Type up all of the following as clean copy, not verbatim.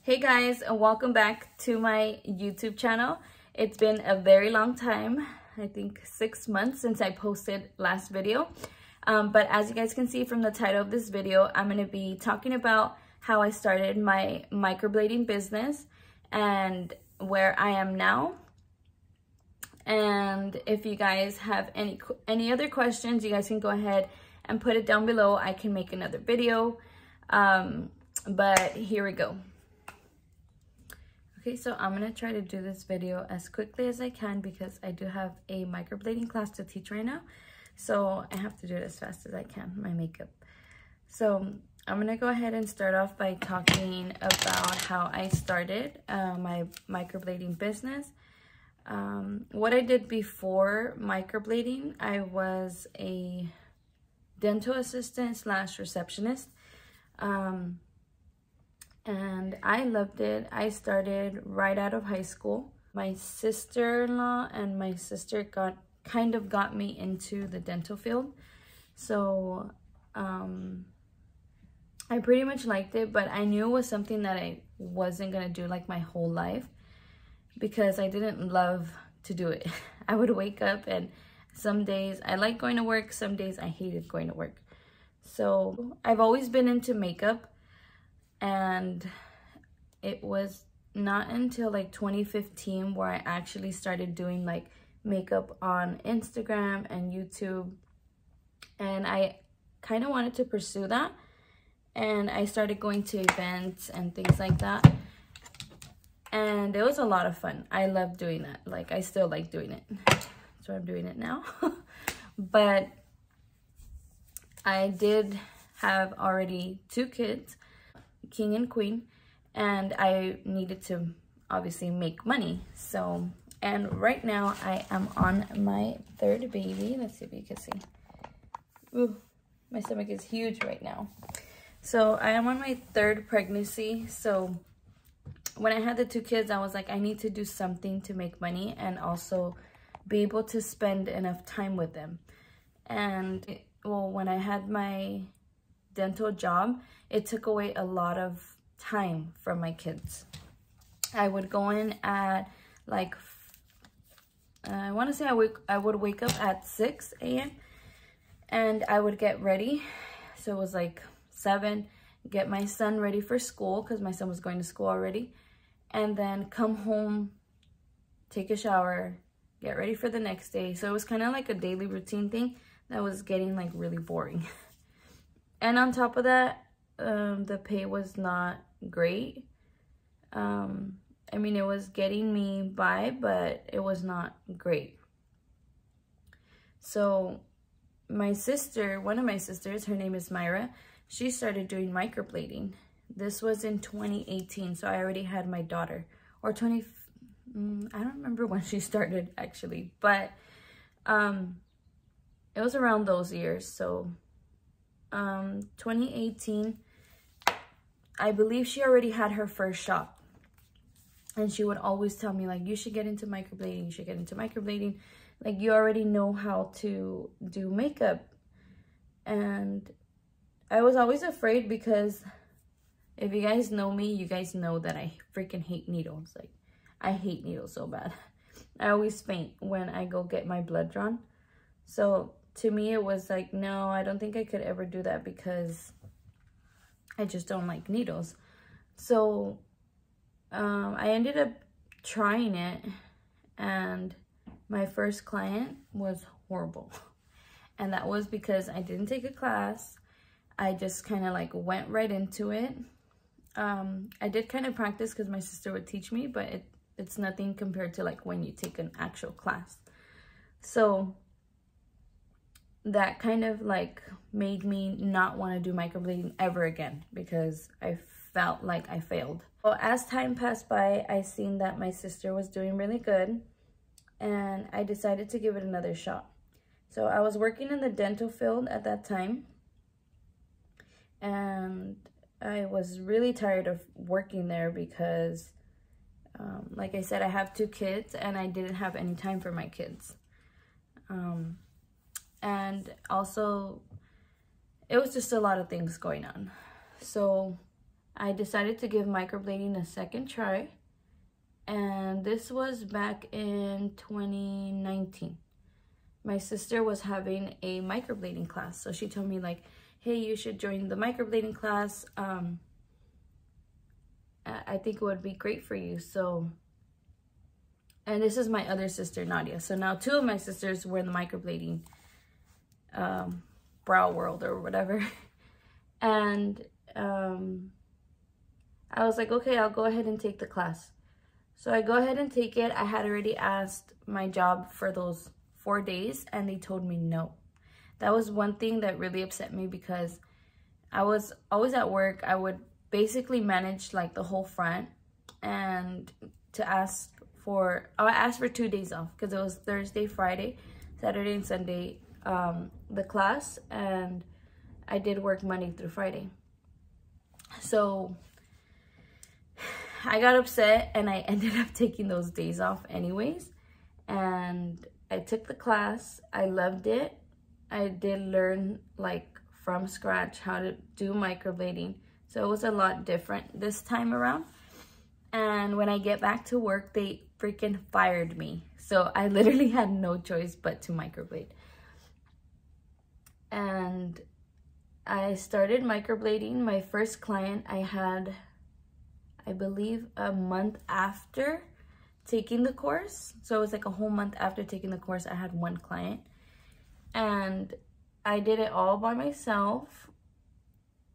Hey guys, and welcome back to my YouTube channel. It's been a very long time, I think 6 months since I posted last video. But as you guys can see from the title of this video, I'm going to be talking about how I started my microblading business and where I am now. And if you guys have any other questions, you guys can go ahead and put it down below. I can make another video. But here we go. Okay, so I'm gonna try to do this video as quickly as I can because I do have a microblading class to teach right now. So I have to do it as fast as I can, my makeup. So I'm gonna go ahead and start off by talking about how I started my microblading business. What I did before microblading, I was a dental assistant slash receptionist. And I loved it. I started right out of high school. My sister-in-law and my sister kind of got me into the dental field. So I pretty much liked it, but I knew it was something that I wasn't gonna do like my whole life because I didn't love to do it. I would wake up and some days I liked going to work, some days I hated going to work. So I've always been into makeup. And it was not until like 2015 where I actually started doing like makeup on Instagram and YouTube. And I kind of wanted to pursue that. And I started going to events and things like that. And it was a lot of fun. I love doing that. Like, I still like doing it. So I'm doing it now. But I did have already 2 kids. King and queen, and I needed to obviously make money. So, and right now I am on my 3rd baby. Let's see if you can see. Ooh, my stomach is huge right now. So I am on my 3rd pregnancy. So when I had the 2 kids, I was like, I need to do something to make money and also be able to spend enough time with them. And well, when I had my dental job, it took away a lot of time from my kids. I would go in at like, I want to say I would wake up at 6 a.m. and I would get ready. So it was like 7, get my son ready for school because my son was going to school already. And then come home, take a shower, get ready for the next day. So it was kind of like a daily routine thing that was getting like really boring. And on top of that, the pay was not great. I mean, it was getting me by, but it was not great. So my sister, one of my sisters, her name is Myra, she started doing microblading. This was in 2018, so I already had my daughter. Or I don't remember when she started actually, but it was around those years. So 2018, I believe she already had her first shop, and she would always tell me like, you should get into microblading, you should get into microblading, like you already know how to do makeup. And I was always afraid because if you guys know me, you guys know that I freaking hate needles. Like, I hate needles so bad. I always faint when I go get my blood drawn. So to me, it was like, no, I don't think I could ever do that because I just don't like needles. So I ended up trying it, and my first client was horrible. And that was because I didn't take a class. I just kind of like went right into it. I did kind of practice because my sister would teach me, but it's nothing compared to like when you take an actual class. So that kind of like made me not want to do microblading ever again because I felt like I failed. Well, as time passed by, I seen that my sister was doing really good, and I decided to give it another shot. So I was working in the dental field at that time, and I was really tired of working there because like I said, I have 2 kids and I didn't have any time for my kids. And also, it was just a lot of things going on. So I decided to give microblading a second try. And this was back in 2019. My sister was having a microblading class. So she told me like, hey, you should join the microblading class. I think it would be great for you. So, and this is my other sister, Nadia. So now 2 of my sisters were in the microblading brow world or whatever. And I was like, okay, I'll go ahead and take the class. So I go ahead and take it. I had already asked my job for those 4 days and they told me no. That was one thing that really upset me because I was always at work. I would basically manage like the whole front, and I asked for 2 days off because it was Thursday, Friday, Saturday, and Sunday, the class, and I did work Monday through Friday. So I got upset and I ended up taking those days off anyways. And I took the class. I loved it. I did learn like from scratch how to do microblading. So it was a lot different this time around. And when I get back to work, they freaking fired me. So I literally had no choice but to microblade. And I started microblading. My first client I had, I believe, a month after taking the course. So it was like a whole month after taking the course, I had 1 client. And I did it all by myself.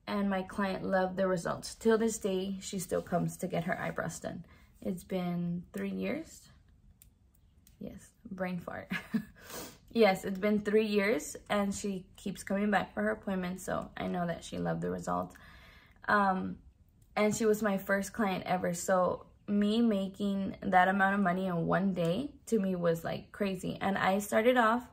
And my client loved the results. Till this day, she still comes to get her eyebrows done. It's been 3 years. Yes, brain fart. Yes, it's been 3 years and she keeps coming back for her appointment. So I know that she loved the results. And she was my first client ever. So me making that amount of money in 1 day to me was like crazy. And I started off,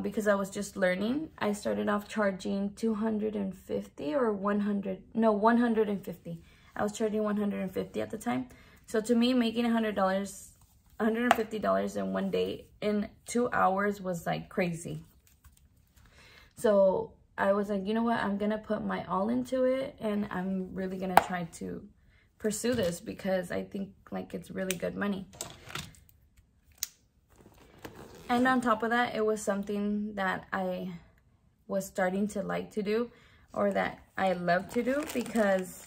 because I was just learning, I started off charging 250 or 100, no, 150. I was charging 150 at the time. So to me, making $100, $150 in 1 day in 2 hours was like crazy. So I was like, you know what? I'm going to put my all into it, and I'm really going to try to pursue this because I think like it's really good money. And on top of that, it was something that I was starting to like to do, or that I love to do, because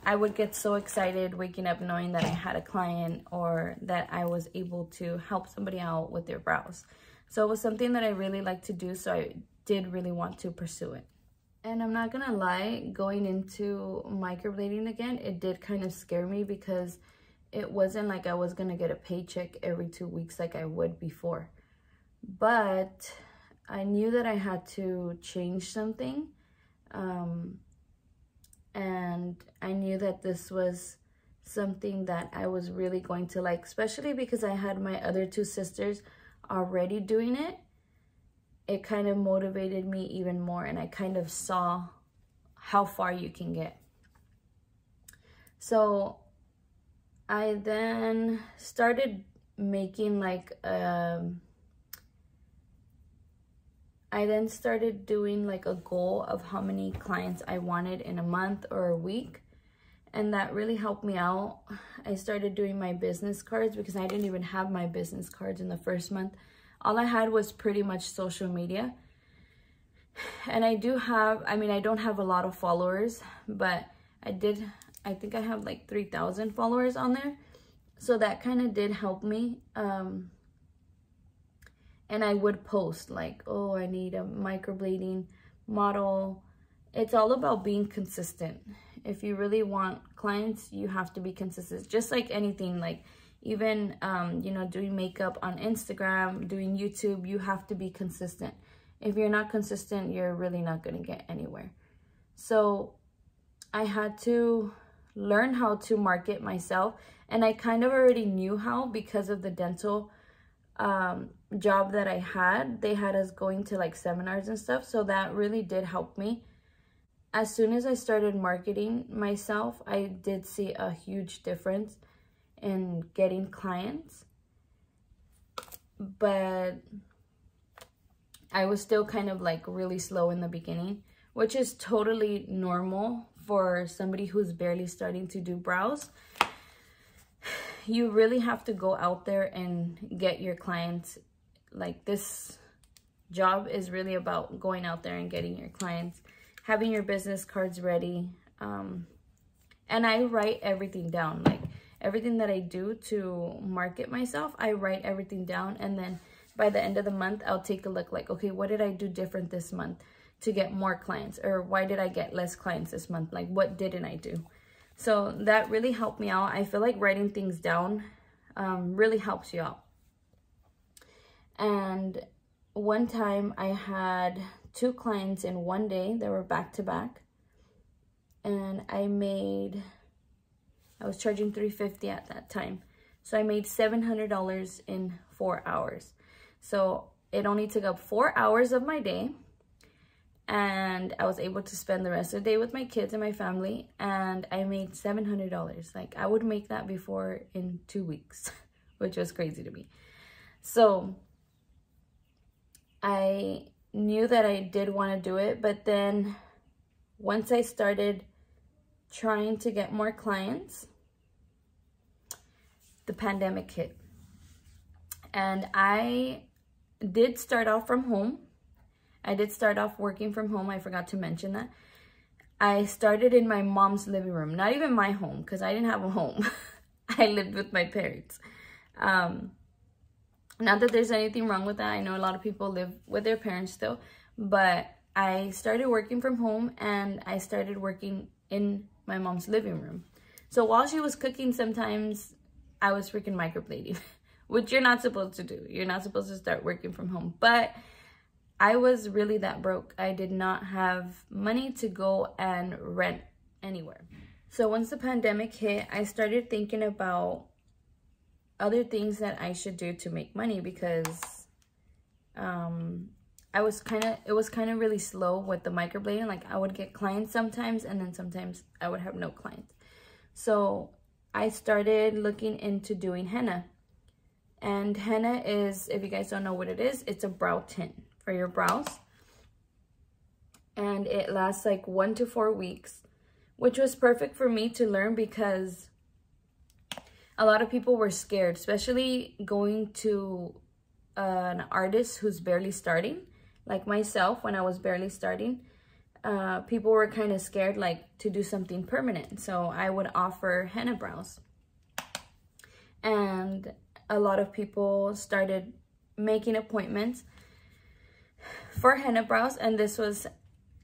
I would get so excited waking up knowing that I had a client or that I was able to help somebody out with their brows. So it was something that I really liked to do, so I did really want to pursue it. And I'm not gonna lie, going into microblading again, it did kind of scare me because it wasn't like I was gonna get a paycheck every 2 weeks like I would before. But I knew that I had to change something. And I knew that this was something that I was really going to like, especially because I had my other 2 sisters already doing it. It kind of motivated me even more, and I kind of saw how far you can get. So I then started making like, I then started doing like a goal of how many clients I wanted in a month or a week. And that really helped me out. I started doing my business cards because I didn't even have my business cards in the first month. All I had was pretty much social media. And I do have, I mean, I don't have a lot of followers, but I think I have like 3,000 followers on there. So that kind of did help me. And I would post like, oh, I need a microblading model. It's all about being consistent. If you really want clients, you have to be consistent. Just like anything, like even, you know, doing makeup on Instagram, doing YouTube, you have to be consistent. If you're not consistent, you're really not going to get anywhere. So I had to learn how to market myself. And I kind of already knew how because of the dental job that I had. They had us going to like seminars and stuff. So that really did help me. As soon as I started marketing myself, I did see a huge difference in getting clients. But I was still kind of like really slow in the beginning, which is totally normal for somebody who's barely starting to do brows, you really have to go out there and get your clients. Like, this job is really about going out there and getting your clients, having your business cards ready. And I write everything down, like everything that I do to market myself, I write everything down. And then by the end of the month, I'll take a look like, okay, what did I do different this month to get more clients? Or why did I get less clients this month? Like, what didn't I do? So that really helped me out. I feel like writing things down really helps you out. And one time I had 2 clients in one day. They were back to back. And I was charging $350 at that time. So I made $700 in 4 hours. So it only took up 4 hours of my day. And I was able to spend the rest of the day with my kids and my family. And I made $700. Like, I would make that before in 2 weeks, which was crazy to me. So I knew that I did want to do it. But then once I started trying to get more clients, the pandemic hit. And I did start off from home. I did start off working from home. I forgot to mention that. I started in my mom's living room, not even my home, because I didn't have a home. I lived with my parents. Not that there's anything wrong with that. I know a lot of people live with their parents still, but I started working from home, and I started working in my mom's living room. So while she was cooking, sometimes I was freaking microblading, which you're not supposed to do. You're not supposed to start working from home. But I was really that broke. I did not have money to go and rent anywhere. So once the pandemic hit, I started thinking about other things that I should do to make money, because it was kind of really slow with the microblading. Like, I would get clients sometimes, and then sometimes I would have no clients. So I started looking into doing henna. And henna is, if you guys don't know what it is, it's a brow tint for your brows. And it lasts like 1 to 4 weeks, which was perfect for me to learn, because a lot of people were scared, especially going to an artist who's barely starting. Like myself, when I was barely starting, people were kind of scared, like, to do something permanent. So I would offer henna brows. And a lot of people started making appointments for henna brows. And this was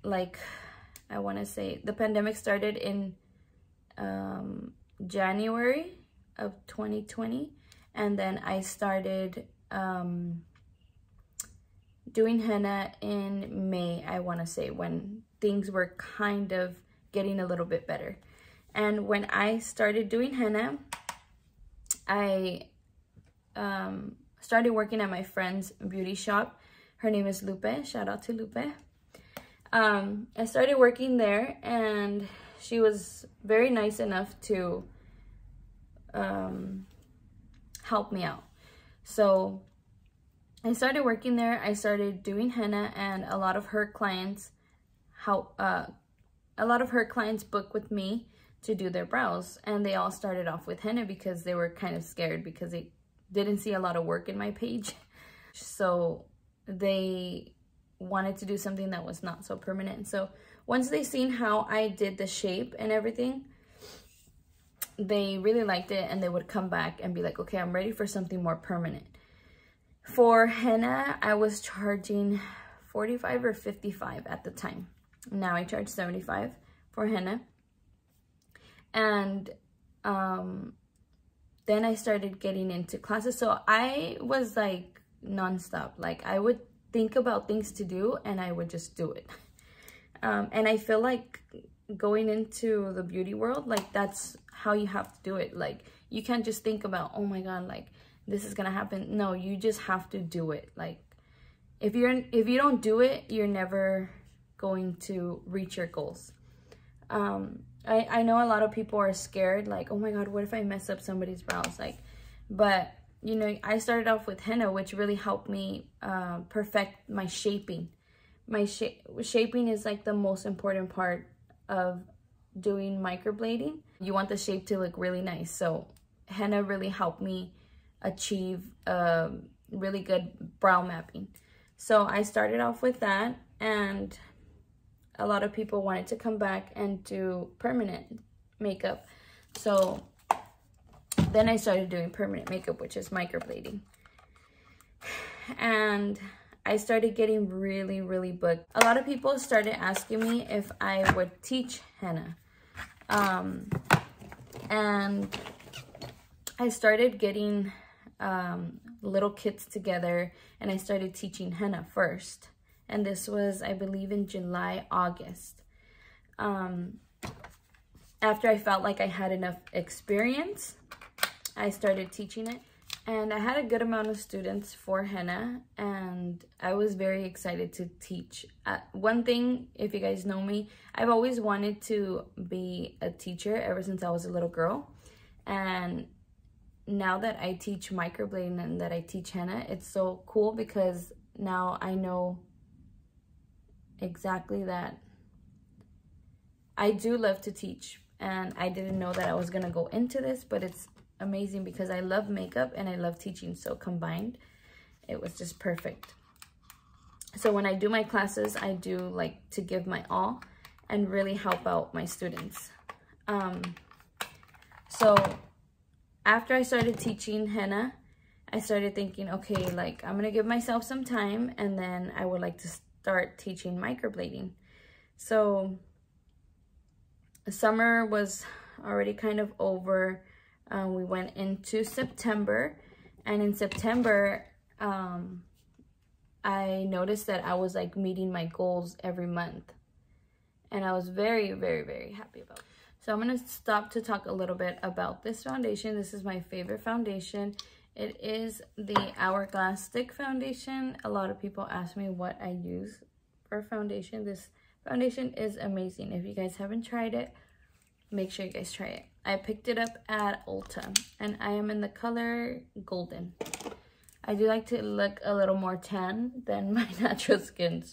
like, I want to say, the pandemic started in January of 2020. And then I started doing henna in May, I want to say, when things were kind of getting a little bit better. And when I started doing henna, I started working at my friend's beauty shop. Her name is Lupe. Shout out to Lupe. I started working there, and she was very nice enough to help me out. So I started working there. I started doing henna, and a lot of her clients booked with me to do their brows. And they all started off with henna because they were kind of scared, because they didn't see a lot of work in my page. So they wanted to do something that was not so permanent. So once they seen how I did the shape and everything, they really liked it, and they would come back and be like, okay, I'm ready for something more permanent. For henna, I was charging $45 or $55 at the time. Now I charge $75 for henna. And then I started getting into classes. So I was like nonstop. Like, I would think about things to do, and I would just do it. And I feel like going into the beauty world, like, that's how you have to do it. Like, you can't just think about, oh my God, like, this is gonna happen. No, you just have to do it. Like, if you don't do it, you're never going to reach your goals. I know a lot of people are scared, like, oh my God, what if I mess up somebody's brows? Like, but you know, I started off with henna, which really helped me perfect my shaping. My shaping is like the most important part of doing microblading, you want the shape to look really nice. So henna really helped me achieve really good brow mapping. So I started off with that, and a lot of people wanted to come back and do permanent makeup. So then I started doing permanent makeup, which is microblading. And I started getting really, really booked. A lot of people started asking me if I would teach henna. And I started getting little kits together, and I started teaching henna first. And this was, I believe, in July, August. After I felt like I had enough experience, I started teaching it. And I had a good amount of students for henna, and I was very excited to teach. One thing, if you guys know me, I've always wanted to be a teacher ever since I was a little girl. And now that I teach microblading and that I teach henna, it's so cool because now I know exactly that I do love to teach. And I didn't know that I was gonna go into this, but it's amazing because I love makeup and I love teaching. So combined, it was just perfect. So when I do my classes, I do like to give my all and really help out my students. So after I started teaching henna, I started thinking, okay, like I'm gonna give myself some time, and then I would like to start teaching microblading. So summer was already kind of over. We went into September, and in September, I noticed that I was like meeting my goals every month, and I was very, very, very happy about it. So I'm going to stop to talk a little bit about this foundation. This is my favorite foundation. It is the Hourglass Stick Foundation. A lot of people ask me what I use for foundation. This foundation is amazing. If you guys haven't tried it, make sure you guys try it. I picked it up at Ulta, and I am in the color Golden. I do like to look a little more tan than my natural skin,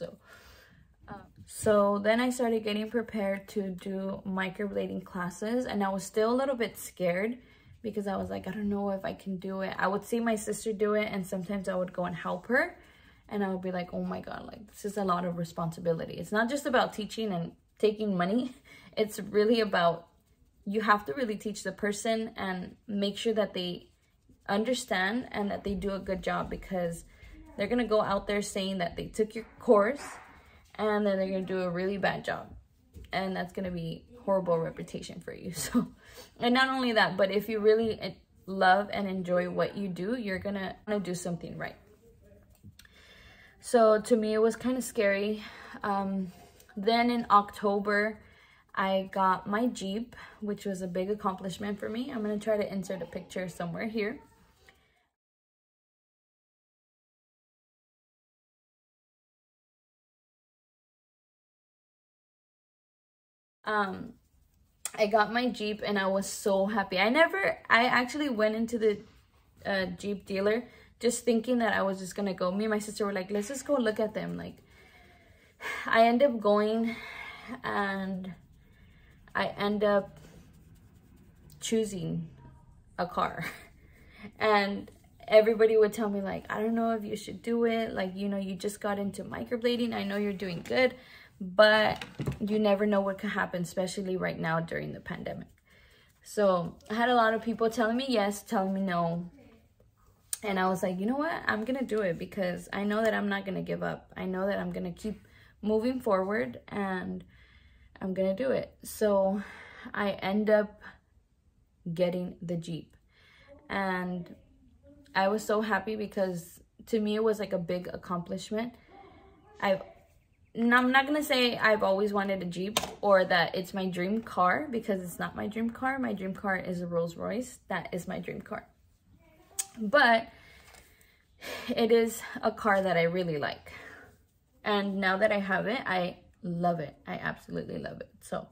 so then I started getting prepared to do microblading classes, and I was still a little bit scared because I was like, I don't know if I can do it. I would see my sister do it, and sometimes I would go and help her, and I would be like, oh my God, like this is a lot of responsibility. It's not just about teaching and taking money. It's really about, you have to really teach the person and make sure that they understand and that they do a good job, because they're going to go out there saying that they took your course and then they're going to do a really bad job, and that's going to be horrible reputation for you. So, and not only that, but if you really love and enjoy what you do, you're going to do something right. So to me, it was kind of scary. Then in October, I got my Jeep, which was a big accomplishment for me. I'm going to try to insert a picture somewhere here. I got my Jeep, and I was so happy. I actually went into the Jeep dealer just thinking that I was just going to go. Me and my sister were like, let's just go look at them. Like, I end up going, and I end up choosing a car. And everybody would tell me like, I don't know if you should do it. Like, you know, you just got into microblading. I know you're doing good, but you never know what could happen, especially right now during the pandemic. So I had a lot of people telling me yes, telling me no. And I was like, you know what? I'm going to do it because I know that I'm not going to give up. I know that I'm going to keep moving forward, and I'm going to do it. So I end up getting the Jeep, and I was so happy because to me it was like a big accomplishment. I'm not going to say I've always wanted a Jeep or that it's my dream car, because it's not my dream car. My dream car is a Rolls Royce. That is my dream car. But it is a car that I really like. And now that I have it, I love it. I absolutely love it. So,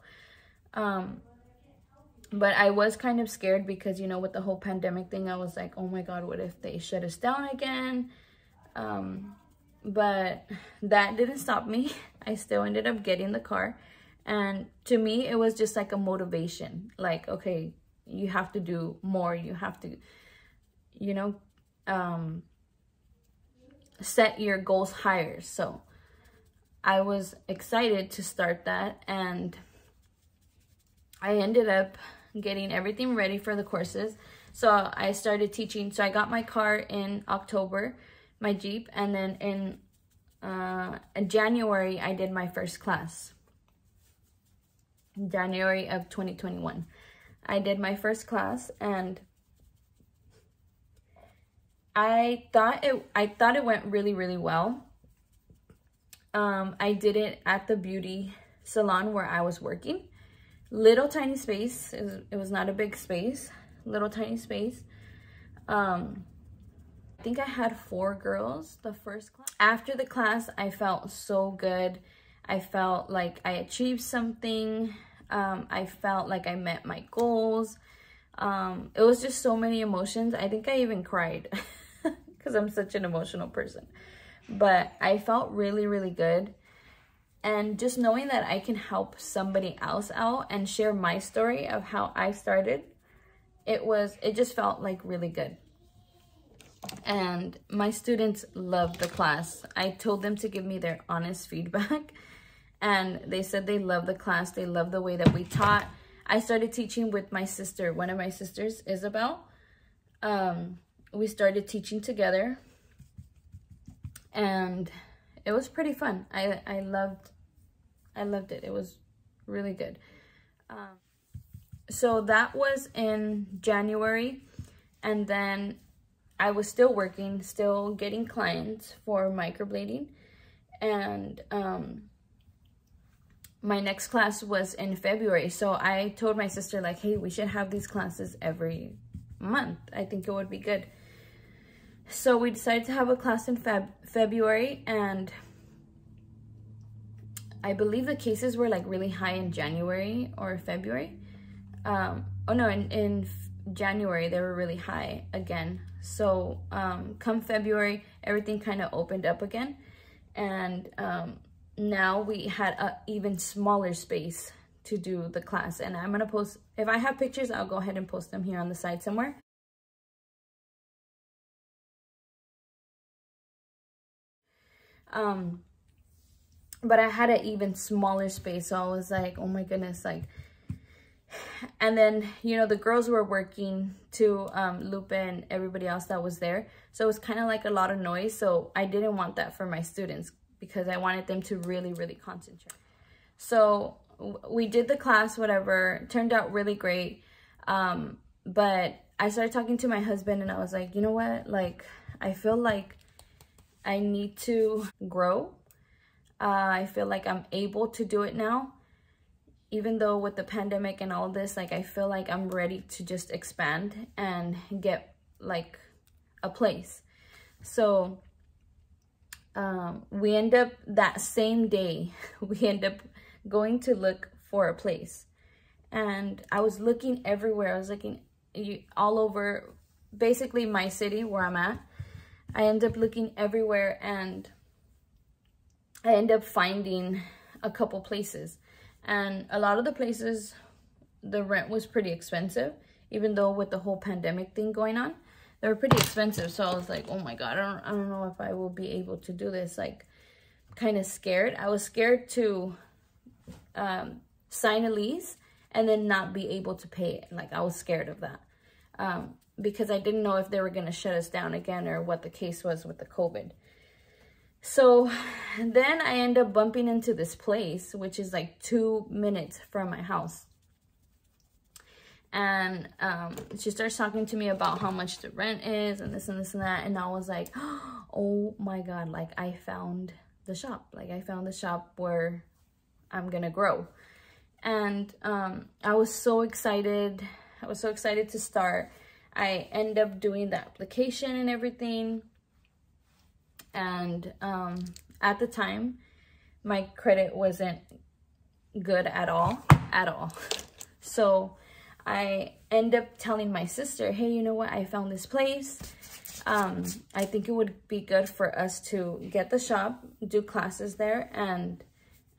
but I was kind of scared because, you know, with the whole pandemic thing, I was like, oh my God, what if they shut us down again? But that didn't stop me. I still ended up getting the car, And to me, it was just like a motivation. Like, okay, you have to do more. You have to, you know, set your goals higher. So I was excited to start that, and I ended up getting everything ready for the courses. So I started teaching. So I got my car in October, my Jeep, and then in January, I did my first class. In January of 2021, I did my first class, and I thought it went really, really well. I did it at the beauty salon where I was working. Little tiny space. It was not a big space. Little tiny space. I think I had 4 girls the first class. After the class, I felt so good. I felt like I achieved something. I felt like I met my goals. It was just so many emotions. I think I even cried because I'm such an emotional person. But I felt really, really good. And just knowing that I can help somebody else out and share my story of how I started, it just felt like really good. And my students loved the class. I told them to give me their honest feedback, and they said they loved the class. They loved the way that we taught. I started teaching with my sister, one of my sisters, Isabel. We started teaching together, and it was pretty fun. I loved it. It was really good. So that was in January, and then I was still working, still getting clients for microblading, and my next class was in February. So I told my sister, like, hey, we should have these classes every month. I think it would be good. So we decided to have a class in February, and I believe the cases were like really high in January or February. Oh no, in January they were really high again. So come February, everything kind of opened up again, and now we had an even smaller space to do the class. And I'm gonna post, if I have pictures, I'll go ahead and post them here on the side somewhere. But I had an even smaller space, so I was like, oh my goodness, like. And then, you know, the girls were working too, Lupe and everybody else that was there. So it was kind of like a lot of noise. So I didn't want that for my students because I wanted them to really, really concentrate. So we did the class, whatever, turned out really great. But I started talking to my husband, and I was like, you know what? Like, I feel like I need to grow. I feel like I'm able to do it now. Even though with the pandemic and all this, like, I feel like I'm ready to just expand and get like a place. So we end up that same day, we end up going to look for a place. And I was looking everywhere. I was looking all over, basically my city where I'm at. I end up looking everywhere, and I end up finding a couple places. And a lot of the places, the rent was pretty expensive, even though with the whole pandemic thing going on, they were pretty expensive. So I was like, oh my God, I don't know if I will be able to do this. Like, kind of scared. I was scared to sign a lease and then not be able to pay it. Like, I was scared of that because I didn't know if they were going to shut us down again or what the case was with the COVID. So then I end up bumping into this place, which is like 2 minutes from my house. And she starts talking to me about how much the rent is and this and this and that. And I was like, oh my God, like, I found the shop. Like, I found the shop where I'm going to grow. And I was so excited. I was so excited to start. I end up doing the application and everything. And at the time, my credit wasn't good at all. So I end up telling my sister, hey, you know what? I found this place. I think it would be good for us to get the shop, do classes there,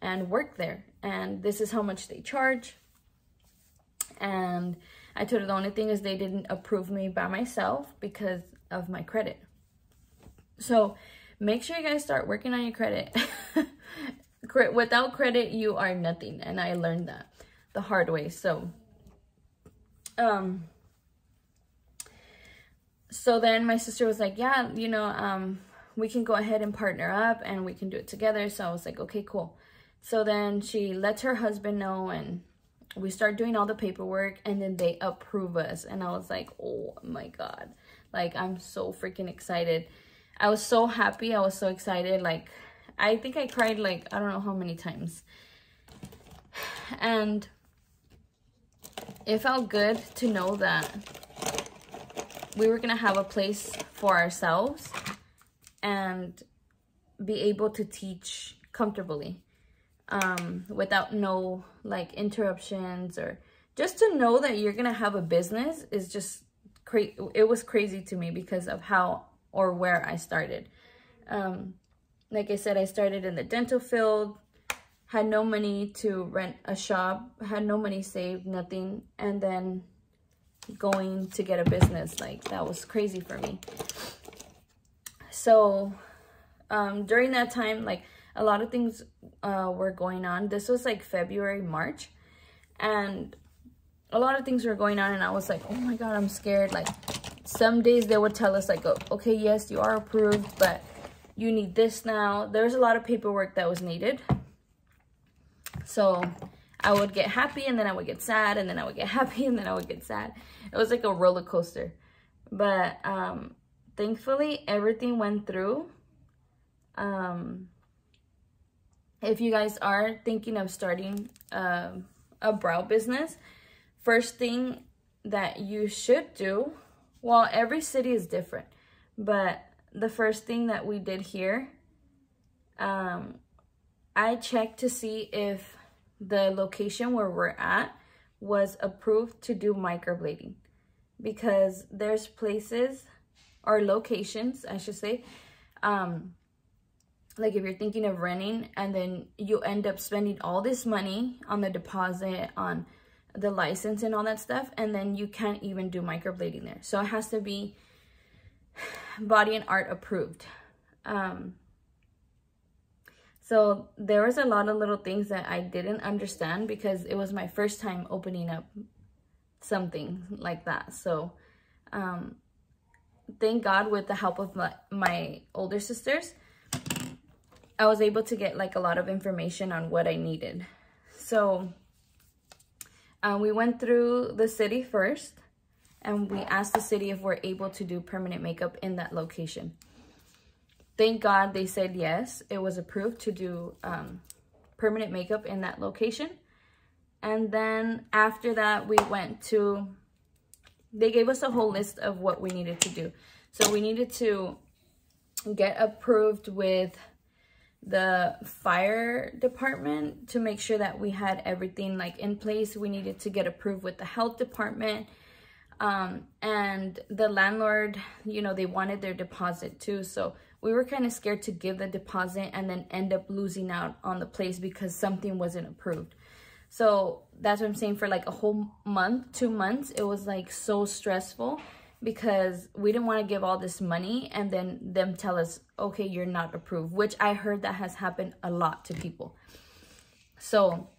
and work there. and this is how much they charge. And I told her the only thing is they didn't approve me by myself because of my credit. So make sure you guys start working on your credit. Without credit, you are nothing. And I learned that the hard way. So then my sister was like, yeah, you know, we can go ahead and partner up and we can do it together. So I was like, okay, cool. So then she lets her husband know, and we start doing all the paperwork, and then they approve us. And I was like, oh my God, like, I'm so freaking excited. I was so happy. I was so excited. Like, I think I cried like, I don't know how many times. And it felt good to know that we were gonna have a place for ourselves and be able to teach comfortably, without no like interruptions, or just to know that you're gonna have a business is just crazy. It was crazy to me because of how or where I started. Like I said, I started in the dental field, had no money to rent a shop, had no money saved, nothing, and then going to get a business, like, that was crazy for me. So during that time, like, a lot of things were going on. This was like February, March, and a lot of things were going on, and I was like, oh my God, I'm scared. Like, some days they would tell us like, oh, okay, yes, you are approved, but you need this now. There's a lot of paperwork that was needed. So I would get happy, and then I would get sad, and then I would get happy, and then I would get sad. It was like a roller coaster. But thankfully, everything went through. If you guys are thinking of starting a brow business, first thing that you should do, well, every city is different, but the first thing that we did here, I checked to see if the location where we're at was approved to do microblading, because there's places, or locations, I should say, like if you're thinking of renting and then you end up spending all this money on the deposit, on the license and all that stuff, and then you can't even do microblading there. So it has to be body and art approved. So there was a lot of little things that I didn't understand because it was my first time opening up something like that. So thank God, with the help of my older sisters, I was able to get like a lot of information on what I needed. So we went through the city first, and we asked the city if we're able to do permanent makeup in that location. Thank God they said yes. It was approved to do permanent makeup in that location. And then after that, we went to, they gave us a whole list of what we needed to do. So we needed to get approved with the fire department to make sure that we had everything like in place. We needed to get approved with the health department, and the landlord, you know, they wanted their deposit too. So we were kind of scared to give the deposit and then end up losing out on the place because something wasn't approved. So that's what I'm saying, for like a whole month, 2 months, it was like so stressful because we didn't want to give all this money and then them tell us, okay, you're not approved, which I heard that has happened a lot to people. So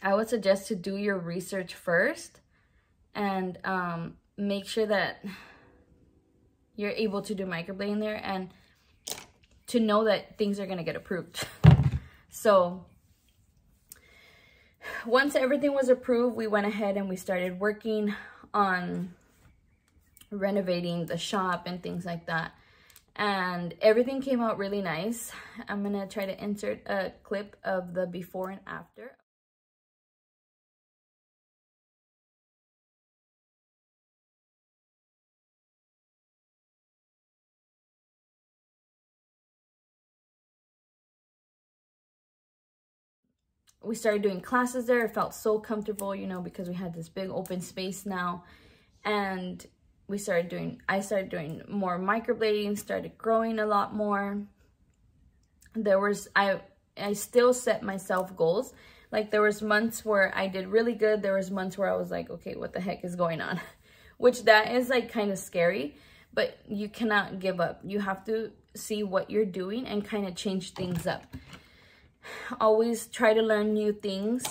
I would suggest to do your research first and make sure that you're able to do microblading there and to know that things are going to get approved. So once everything was approved, we went ahead and we started working on renovating the shop and things like that, and everything came out really nice. I'm gonna try to insert a clip of the before and after. We started doing classes there. It felt so comfortable, you know, because we had this big open space now, and I started doing more microblading, started growing a lot more. I still set myself goals, Like there was months where I did really good. There was months where I was like, okay, what the heck is going on? Which that is like kind of scary, but you cannot give up. You have to see what you're doing and kind of change things up. Always try to learn new things.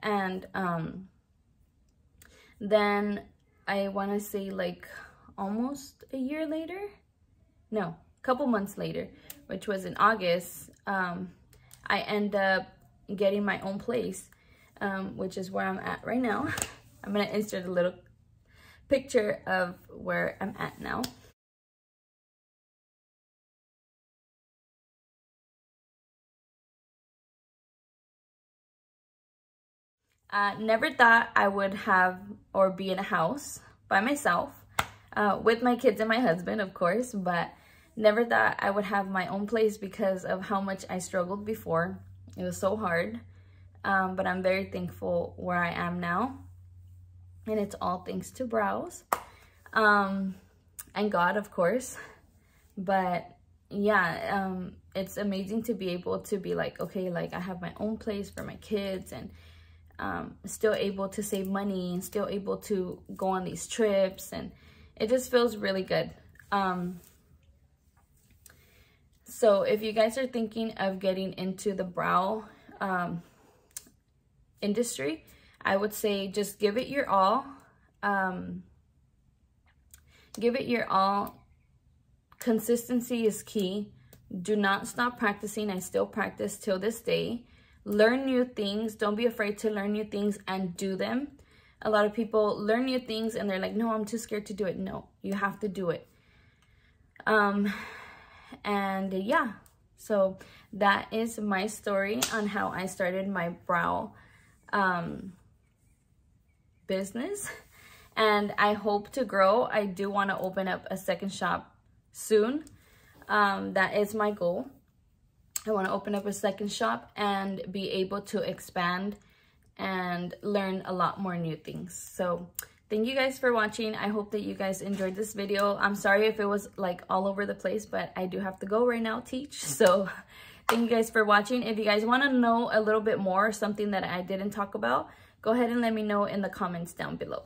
And then I want to say like almost a year later, no, a couple months later, which was in August, I end up getting my own place, which is where I'm at right now. I'm gonna insert a little picture of where I'm at now. Never thought I would have or be in a house by myself, with my kids and my husband, of course, but never thought I would have my own place because of how much I struggled before. It was so hard, but I'm very thankful where I am now, and it's all thanks to Brows, and God, of course. But yeah, it's amazing to be able to be like, okay, like I have my own place for my kids, and still able to save money and still able to go on these trips, and it just feels really good. So if you guys are thinking of getting into the brow industry, I would say just give it your all. Give it your all. Consistency is key. Do not stop practicing. I still practice till this day. Learn new things. Don't be afraid to learn new things and do them. A lot of people learn new things and they're like, no, I'm too scared to do it. No, you have to do it. And yeah, so that is my story on how I started my brow business, and I hope to grow. I do want to open up a second shop soon. That is my goal. I want to open up a second shop and be able to expand and learn a lot more new things. So thank you guys for watching. I hope that you guys enjoyed this video. I'm sorry if it was like all over the place, but I do have to go right now teach. So thank you guys for watching. If you guys want to know a little bit more, something that I didn't talk about, go ahead and let me know in the comments down below.